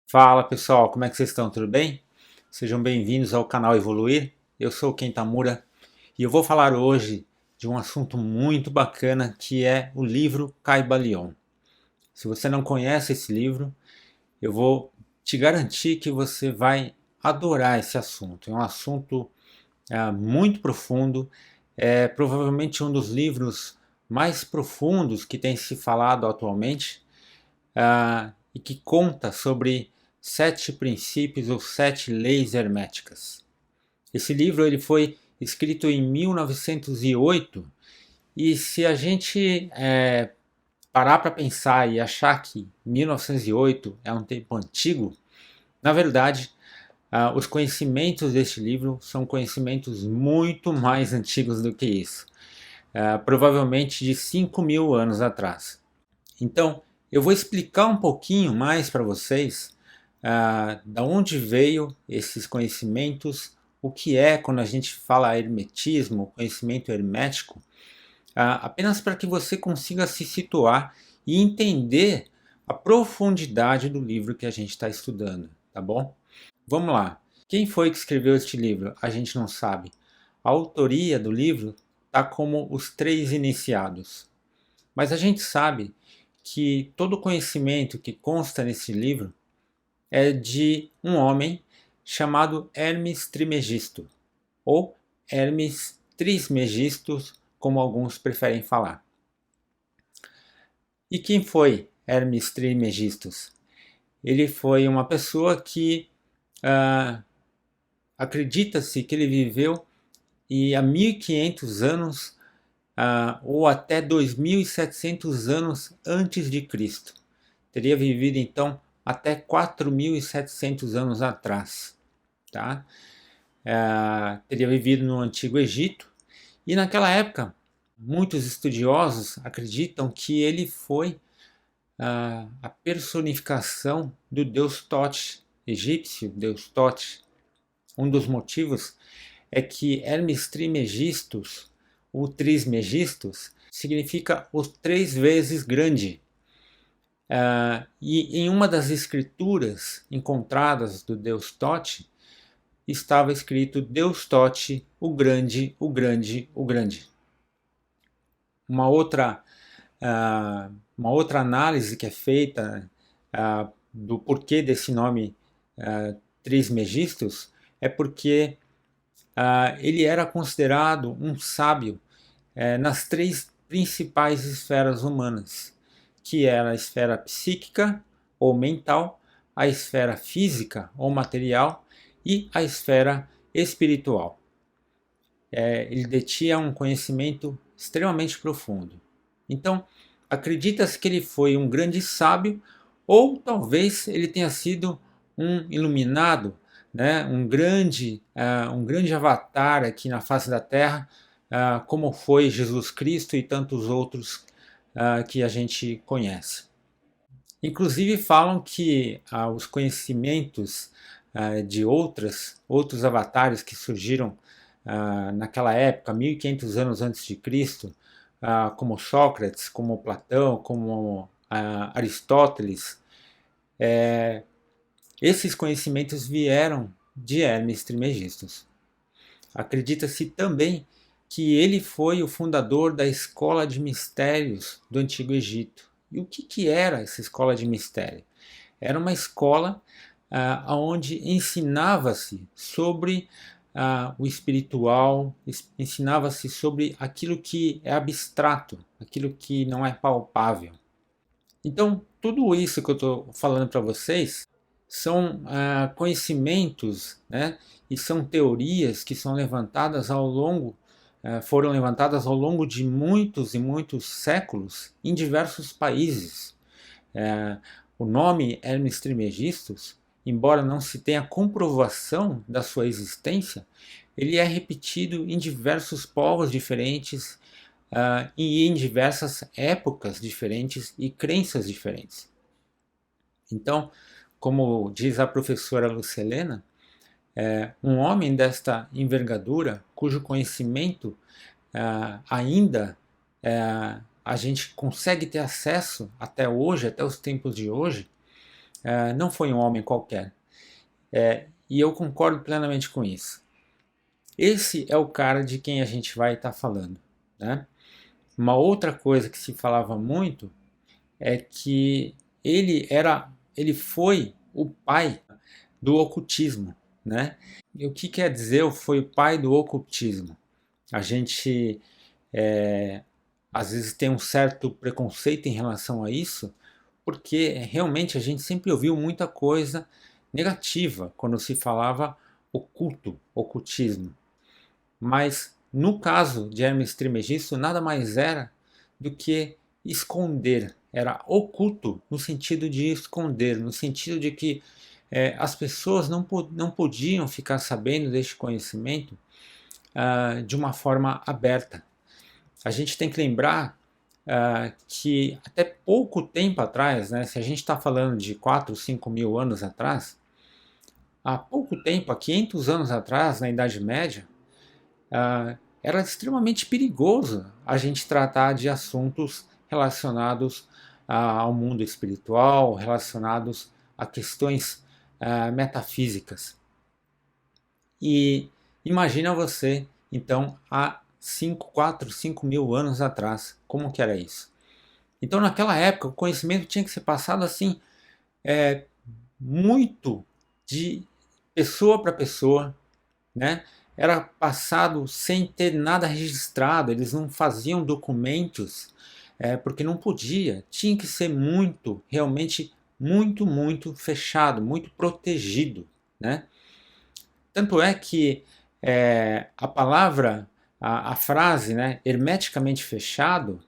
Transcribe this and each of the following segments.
Fala pessoal, como é que vocês estão? Tudo bem? Sejam bem-vindos ao canal Evoluir. Eu sou o Ken Tamura e eu vou falar hoje de um assunto muito bacana que é o livro Caibalion. Se você não conhece esse livro, eu vou te garantir que você vai adorar esse assunto. É um assunto muito profundo, é provavelmente um dos livros mais profundos que tem se falado atualmente e que conta sobre 7 princípios ou 7 leis herméticas. Esse livro ele foi escrito em 1908 e se a gente parar para pensar e achar que 1908 é um tempo antigo, na verdade, os conhecimentos deste livro são conhecimentos muito mais antigos do que isso, provavelmente de 5.000 anos atrás. Então, eu vou explicar um pouquinho mais para vocês da onde veio esses conhecimentos, o que é quando a gente fala hermetismo, conhecimento hermético, apenas para que você consiga se situar e entender a profundidade do livro que a gente está estudando, tá bom? Vamos lá. Quem foi que escreveu este livro? A gente não sabe. A autoria do livro está como os três iniciados. Mas a gente sabe que todo o conhecimento que consta nesse livro é de um homem chamado Hermes Trismegisto, ou Hermes Trismegisto, como alguns preferem falar. E quem foi Hermes Trismegisto? Ele foi uma pessoa que acredita-se que ele viveu e há 1500 anos ou até 2700 anos antes de Cristo. Teria vivido então até 4.700 anos atrás. Tá? Teria vivido no Antigo Egito e naquela época muitos estudiosos acreditam que ele foi a personificação do deus Tote, egípcio deus Tote. Um dos motivos é que Hermes Trismegistus, o Trismegistus, significa os 3 vezes grande. E em uma das escrituras encontradas do deus Tote, estava escrito Deus Tote, o grande, o grande, o grande. Uma outra, uma outra análise que é feita do porquê desse nome Trismegistus é porque ele era considerado um sábio nas 3 principais esferas humanas, que era a esfera psíquica ou mental, a esfera física ou material e a esfera espiritual. Ele detinha um conhecimento extremamente profundo. Então, acredita-se que ele foi um grande sábio ou talvez ele tenha sido um iluminado, né? Um grande avatar aqui na face da Terra, como foi Jesus Cristo e tantos outros que a gente conhece. Inclusive falam que os conhecimentos de outros avatares que surgiram naquela época, 1500 anos antes de Cristo, como Sócrates, como Platão, como Aristóteles, esses conhecimentos vieram de Hermes Trismegistus. Acredita-se também que ele foi o fundador da escola de mistérios do Antigo Egito. E o que era essa escola de mistério? Era uma escola onde ensinava-se sobre o espiritual, ensinava-se sobre aquilo que é abstrato, aquilo que não é palpável. Então, tudo isso que eu estou falando para vocês são conhecimentos, né, e são teorias que são levantadas foram levantadas ao longo de muitos e muitos séculos em diversos países. O nome Hermes Trismegistus, embora não se tenha comprovação da sua existência, ele é repetido em diversos povos diferentes e em diversas épocas diferentes e crenças diferentes. Então, como diz a professora Lucelena, um homem desta envergadura, cujo conhecimento ainda a gente consegue ter acesso até hoje, até os tempos de hoje, não foi um homem qualquer. E eu concordo plenamente com isso. Esse é o cara de quem a gente vai estar falando, né? Uma outra coisa que se falava muito é que ele foi o pai do ocultismo, né? E o que quer dizer foi o pai do ocultismo? A gente às vezes tem um certo preconceito em relação a isso, porque realmente a gente sempre ouviu muita coisa negativa quando se falava oculto, ocultismo. Mas no caso de Hermes Trismegisto, nada mais era do que esconder. Era oculto no sentido de esconder, no sentido de que as pessoas não podiam ficar sabendo deste conhecimento de uma forma aberta. A gente tem que lembrar que até pouco tempo atrás, né, se a gente está falando de 4, 5 mil anos atrás, há pouco tempo, há 500 anos atrás, na Idade Média, era extremamente perigoso a gente tratar de assuntos relacionados ao mundo espiritual, relacionados a questões metafísicas. E imagina você, então, há 4, 5 mil anos atrás, como que era isso? Então, naquela época, o conhecimento tinha que ser passado assim, muito de pessoa para pessoa, né? Era passado sem ter nada registrado, eles não faziam documentos, porque não podia, tinha que ser muito, realmente muito fechado, muito protegido, né? Tanto é que a palavra, a frase, né, hermeticamente fechado,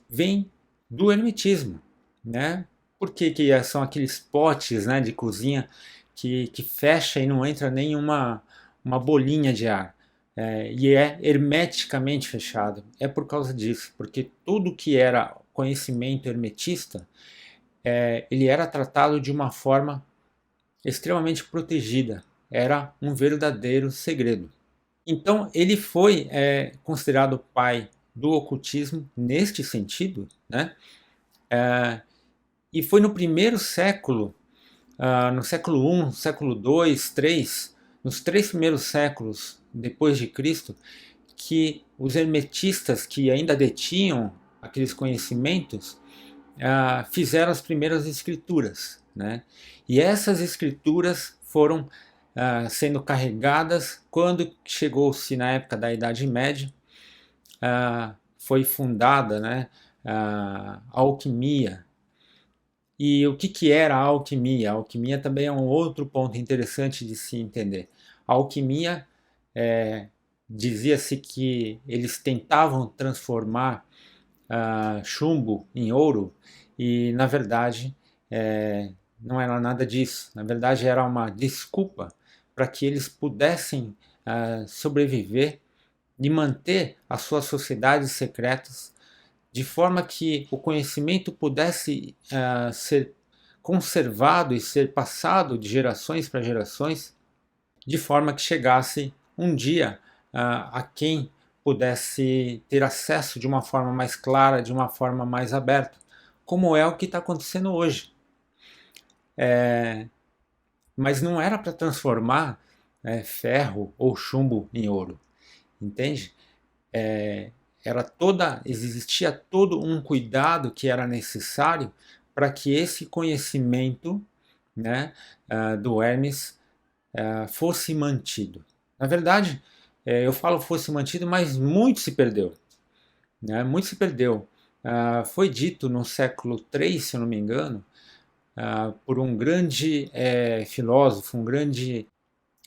vem do hermetismo, né? Por que são aqueles potes, né, de cozinha que fecha e não entra nenhuma uma bolinha de ar? E é hermeticamente fechado. É por causa disso, porque tudo que era conhecimento hermetista, ele era tratado de uma forma extremamente protegida. Era um verdadeiro segredo. Então, ele foi considerado o pai do ocultismo neste sentido, né? E foi no primeiro século, no século I, século II, III, nos 3 primeiros séculos depois de Cristo, que os hermetistas que ainda detinham aqueles conhecimentos fizeram as primeiras escrituras, né? E essas escrituras foram sendo carregadas quando chegou-se na época da Idade Média, foi fundada, né, a alquimia. E o que era a alquimia? A alquimia também é um outro ponto interessante de se entender. A alquimia, dizia-se que eles tentavam transformar chumbo em ouro, e na verdade não era nada disso. Na verdade era uma desculpa para que eles pudessem sobreviver e manter as suas sociedades secretas, de forma que o conhecimento pudesse ser conservado e ser passado de gerações para gerações, de forma que chegasse um dia a quem pudesse ter acesso de uma forma mais clara, de uma forma mais aberta, como é o que está acontecendo hoje. Mas não era para transformar ferro ou chumbo em ouro, entende? Existia todo um cuidado que era necessário para que esse conhecimento, né, do Hermes fosse mantido. Na verdade, eu falo fosse mantido, mas muito se perdeu, né? Muito se perdeu. Foi dito no século III, se eu não me engano, por um grande filósofo, um grande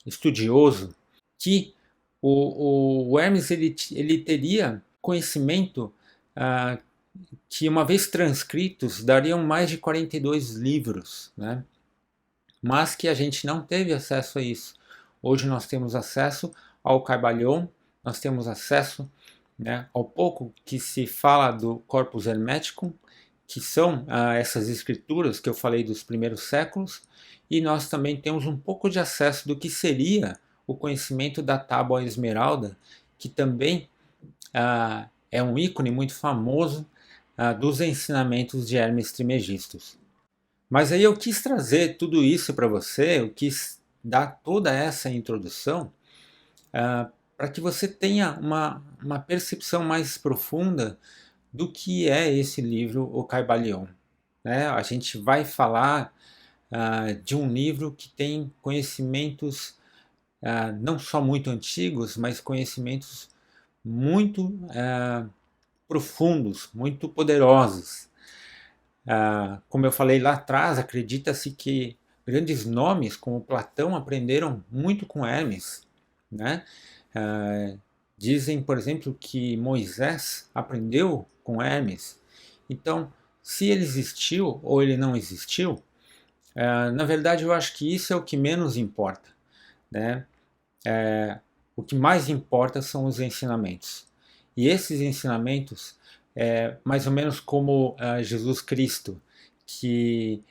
estudioso, que o Hermes ele teria conhecimento que, uma vez transcritos, dariam mais de 42 livros, né? Mas que a gente não teve acesso a isso. Hoje nós temos acesso ao Kybalion, nós temos acesso, né, ao pouco que se fala do Corpus Hermeticum, que são essas escrituras que eu falei dos primeiros séculos, e nós também temos um pouco de acesso do que seria o conhecimento da Tábua Esmeralda, que também é um ícone muito famoso dos ensinamentos de Hermes Trismegisto. Mas aí eu quis trazer tudo isso para você, eu quis dar toda essa introdução para que você tenha uma percepção mais profunda do que é esse livro, O Caibalion. Né? A gente vai falar de um livro que tem conhecimentos não só muito antigos, mas conhecimentos muito profundos, muito poderosos. Como eu falei lá atrás, acredita-se que grandes nomes como Platão aprenderam muito com Hermes. Né? Dizem, por exemplo, que Moisés aprendeu com Hermes. Então, se ele existiu ou ele não existiu, na verdade eu acho que isso é o que menos importa. Né? O que mais importa são os ensinamentos. E esses ensinamentos, mais ou menos como Jesus Cristo, que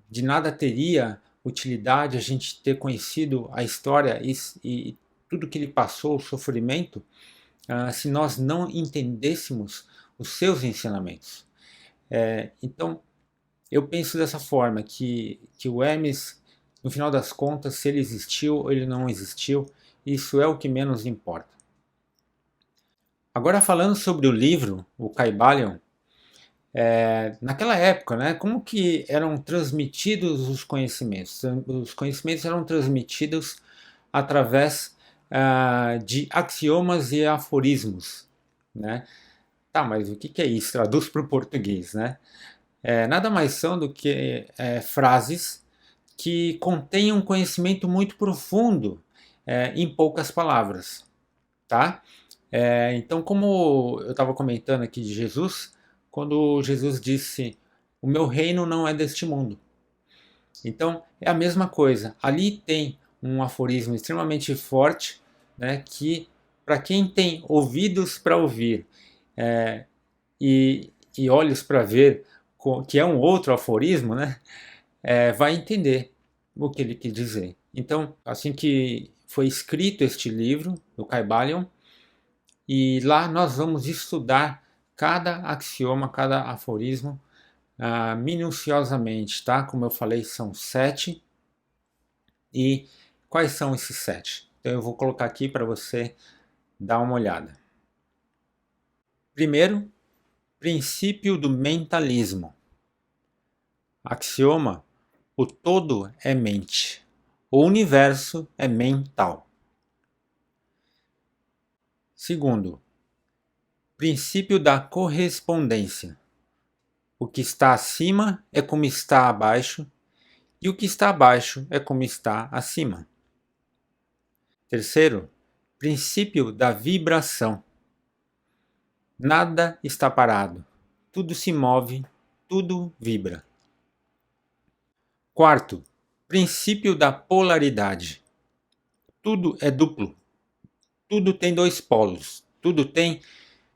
de nada teria utilidade a gente ter conhecido a história e tudo que ele passou, o sofrimento, se nós não entendêssemos os seus ensinamentos. Então, eu penso dessa forma, que o Hermes, no final das contas, se ele existiu ou ele não existiu, isso é o que menos importa. Agora falando sobre o livro, o Caibalion, naquela época, né, como que eram transmitidos os conhecimentos? Os conhecimentos eram transmitidos através de axiomas e aforismos. Né? Tá, mas o que é isso? Traduz para o português, né? Nada mais são do que frases que contêm um conhecimento muito profundo em poucas palavras, tá? Então, como eu estava comentando aqui de Jesus, quando Jesus disse: "O meu reino não é deste mundo". Então, é a mesma coisa. Ali tem um aforismo extremamente forte, né, que para quem tem ouvidos para ouvir e olhos para ver, que é um outro aforismo, né, vai entender o que ele quis dizer. Então, assim que foi escrito este livro, do Caibalion, e lá nós vamos estudar cada axioma, cada aforismo minuciosamente, tá? Como eu falei, são 7. E quais são esses 7? Então eu vou colocar aqui para você dar uma olhada. Primeiro, princípio do mentalismo. Axioma: o todo é mente. O universo é mental. Segundo, princípio da correspondência. O que está acima é como está abaixo, e o que está abaixo é como está acima. Terceiro, princípio da vibração. Nada está parado, tudo se move, tudo vibra. Quarto, princípio da polaridade. Tudo é duplo, tudo tem dois polos, tudo tem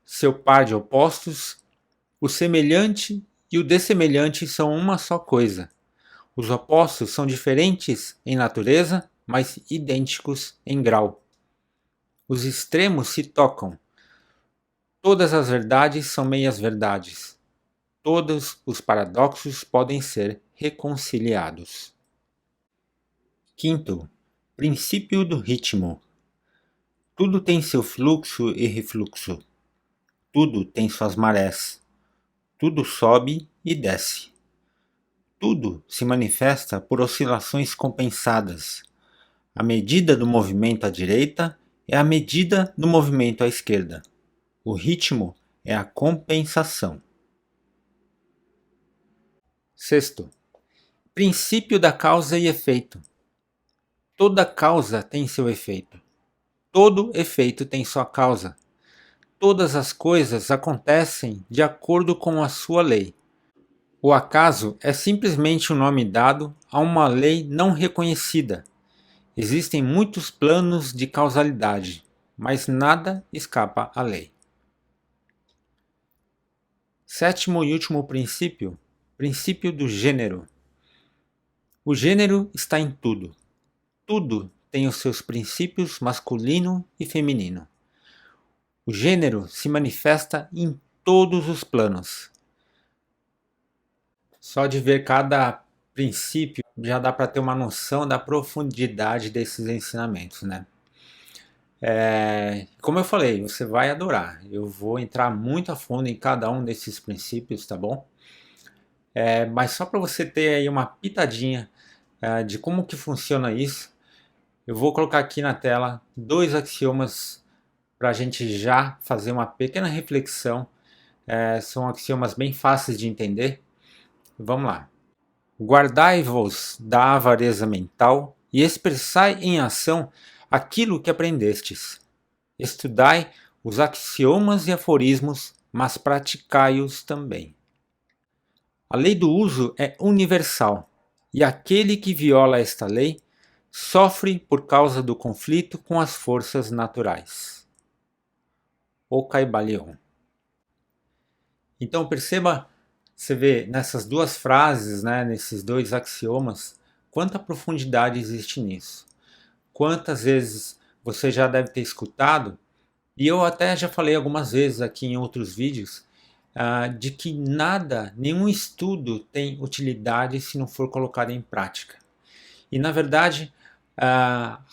seu par de opostos. O semelhante e o dessemelhante são uma só coisa. Os opostos são diferentes em natureza, mas idênticos em grau. Os extremos se tocam. Todas as verdades são meias-verdades. Todos os paradoxos podem ser reconciliados. Quinto, princípio do ritmo. Tudo tem seu fluxo e refluxo. Tudo tem suas marés. Tudo sobe e desce. Tudo se manifesta por oscilações compensadas. A medida do movimento à direita é a medida do movimento à esquerda. O ritmo é a compensação. Sexto, princípio da causa e efeito. Toda causa tem seu efeito. Todo efeito tem sua causa. Todas as coisas acontecem de acordo com a sua lei. O acaso é simplesmente um nome dado a uma lei não reconhecida. Existem muitos planos de causalidade, mas nada escapa à lei. Sétimo e último princípio, princípio do gênero. O gênero está em tudo. Tudo tem os seus princípios masculino e feminino. O gênero se manifesta em todos os planos. Só de ver cada princípio já dá para ter uma noção da profundidade desses ensinamentos, né? Como eu falei, você vai adorar. Eu vou entrar muito a fundo em cada um desses princípios, tá bom? Mas só para você ter aí uma pitadinha de como que funciona isso, eu vou colocar aqui na tela dois axiomas para a gente já fazer uma pequena reflexão. São axiomas bem fáceis de entender. Vamos lá. Guardai-vos da avareza mental e expressai em ação aquilo que aprendestes. Estudai os axiomas e aforismos, mas praticai-os também. A lei do uso é universal, e aquele que viola esta lei sofre por causa do conflito com as forças naturais. O Caibalion. Então perceba, você vê nessas duas frases, né, nesses dois axiomas, quanta profundidade existe nisso. Quantas vezes você já deve ter escutado, e eu até já falei algumas vezes aqui em outros vídeos, de que nada, nenhum estudo tem utilidade se não for colocado em prática. E na verdade,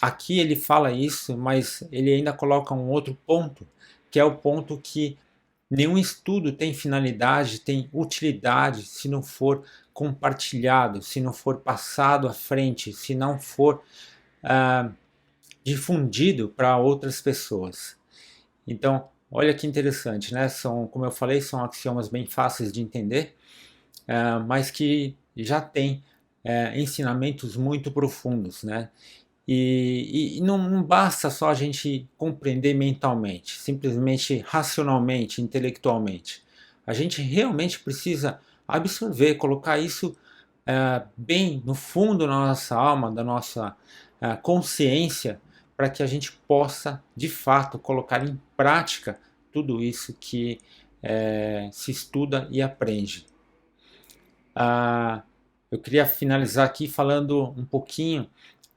aqui ele fala isso, mas ele ainda coloca um outro ponto, que é o ponto que nenhum estudo tem finalidade, tem utilidade se não for compartilhado, se não for passado à frente, se não for difundido para outras pessoas. Então, olha que interessante, né? São, como eu falei, são axiomas bem fáceis de entender, mas que já têm ensinamentos muito profundos, né? E não basta só a gente compreender mentalmente, simplesmente racionalmente, intelectualmente. A gente realmente precisa absorver, colocar isso bem no fundo da nossa alma, da nossa consciência, para que a gente possa, de fato, colocar em prática tudo isso que se estuda e aprende. Eu queria finalizar aqui falando um pouquinho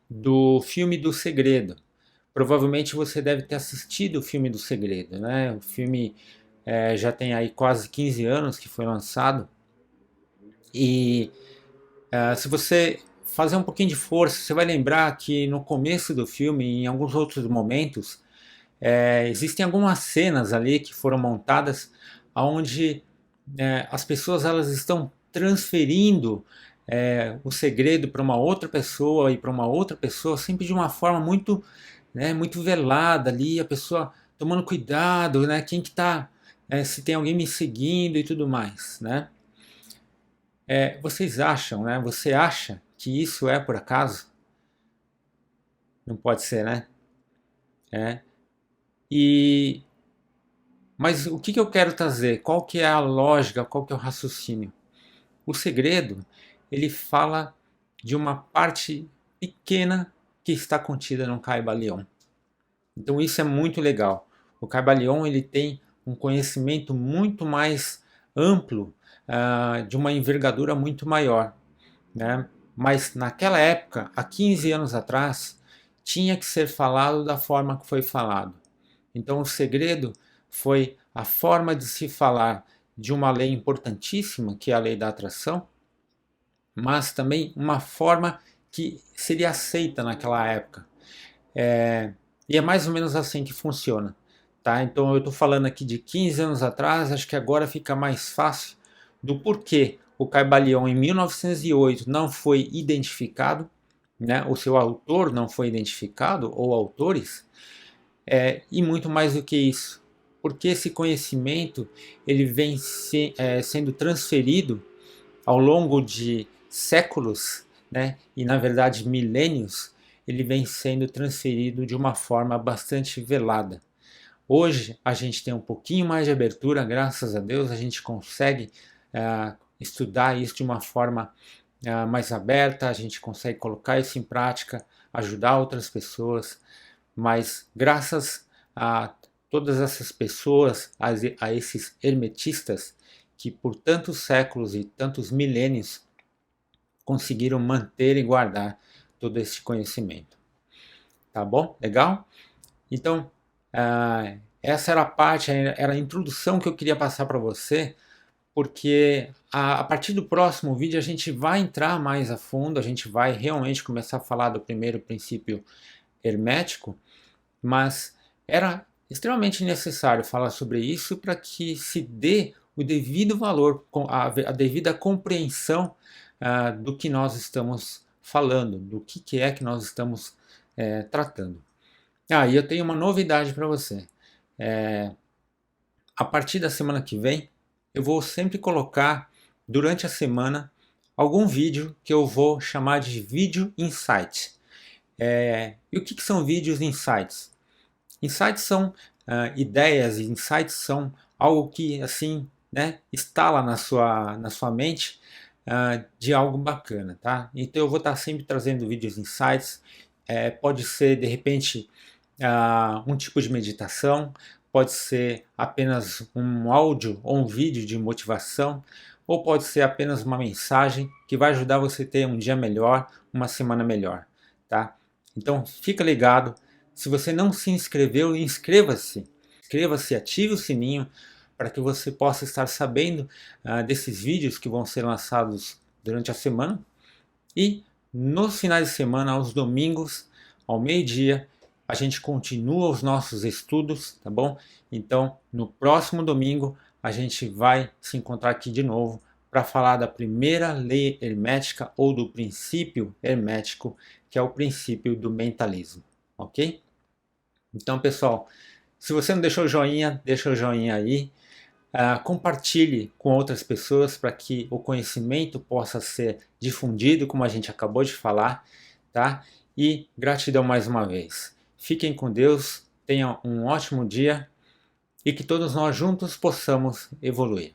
do filme do Segredo. Provavelmente você deve ter assistido o filme do Segredo, né? O filme já tem aí quase 15 anos que foi lançado. E se você fazer um pouquinho de força, você vai lembrar que no começo do filme, em alguns outros momentos, existem algumas cenas ali que foram montadas onde as pessoas elas estão transferindo o segredo para uma outra pessoa e para uma outra pessoa, sempre de uma forma muito, né, muito velada ali, a pessoa tomando cuidado, né, quem que tá, se tem alguém me seguindo e tudo mais, né? Vocês acham, né? Você acha que isso é por acaso? Não pode ser, né? É. E mas o que que eu quero trazer? Qual que é a lógica? Qual que é o raciocínio? O segredo, ele fala de uma parte pequena que está contida no Caibalion. Então isso é muito legal. O Caibalion ele tem um conhecimento muito mais amplo, de uma envergadura muito maior, né? Mas naquela época, há 15 anos atrás, tinha que ser falado da forma que foi falado. Então o segredo foi a forma de se falar de uma lei importantíssima, que é a lei da atração, mas também uma forma que seria aceita naquela época. E é mais ou menos assim que funciona. Tá? Então eu estou falando aqui de 15 anos atrás, acho que agora fica mais fácil do porquê o Caibalion em 1908 não foi identificado, né? O seu autor não foi identificado, ou autores, e muito mais do que isso. Porque esse conhecimento ele vem sendo transferido ao longo de séculos, né, e na verdade milênios, ele vem sendo transferido de uma forma bastante velada. Hoje a gente tem um pouquinho mais de abertura, graças a Deus, a gente consegue estudar isso de uma forma mais aberta, a gente consegue colocar isso em prática, ajudar outras pessoas, mas graças a todas essas pessoas, a esses hermetistas que por tantos séculos e tantos milênios conseguiram manter e guardar todo esse conhecimento. Tá bom? Legal? Então, essa era a parte, era a introdução que eu queria passar para você, porque a partir do próximo vídeo a gente vai entrar mais a fundo, a gente vai realmente começar a falar do primeiro princípio hermético, mas era extremamente necessário falar sobre isso para que se dê o devido valor, a devida compreensão do que nós estamos falando, do que é que nós estamos tratando. E eu tenho uma novidade para você. A partir da semana que vem, eu vou sempre colocar durante a semana algum vídeo que eu vou chamar de vídeo insight. E o que são vídeos insights? Insights são ideias, insights são algo que assim, né, instala na sua mente de algo bacana, tá? Então eu vou estar sempre trazendo vídeos insights. Pode ser de repente um tipo de meditação, pode ser apenas um áudio ou um vídeo de motivação, ou pode ser apenas uma mensagem que vai ajudar você a ter um dia melhor, uma semana melhor, tá? Então fica ligado. Se você não se inscreveu, inscreva-se. Inscreva-se, ative o sininho para que você possa estar sabendo desses vídeos que vão ser lançados durante a semana. E nos finais de semana, aos domingos, ao meio-dia, a gente continua os nossos estudos, tá bom? Então, no próximo domingo, a gente vai se encontrar aqui de novo para falar da primeira lei hermética ou do princípio hermético, que é o princípio do mentalismo, ok? Então, pessoal, se você não deixou o joinha, deixa o joinha aí. Compartilhe com outras pessoas para que o conhecimento possa ser difundido, como a gente acabou de falar, tá? E gratidão mais uma vez. Fiquem com Deus, tenham um ótimo dia e que todos nós juntos possamos evoluir.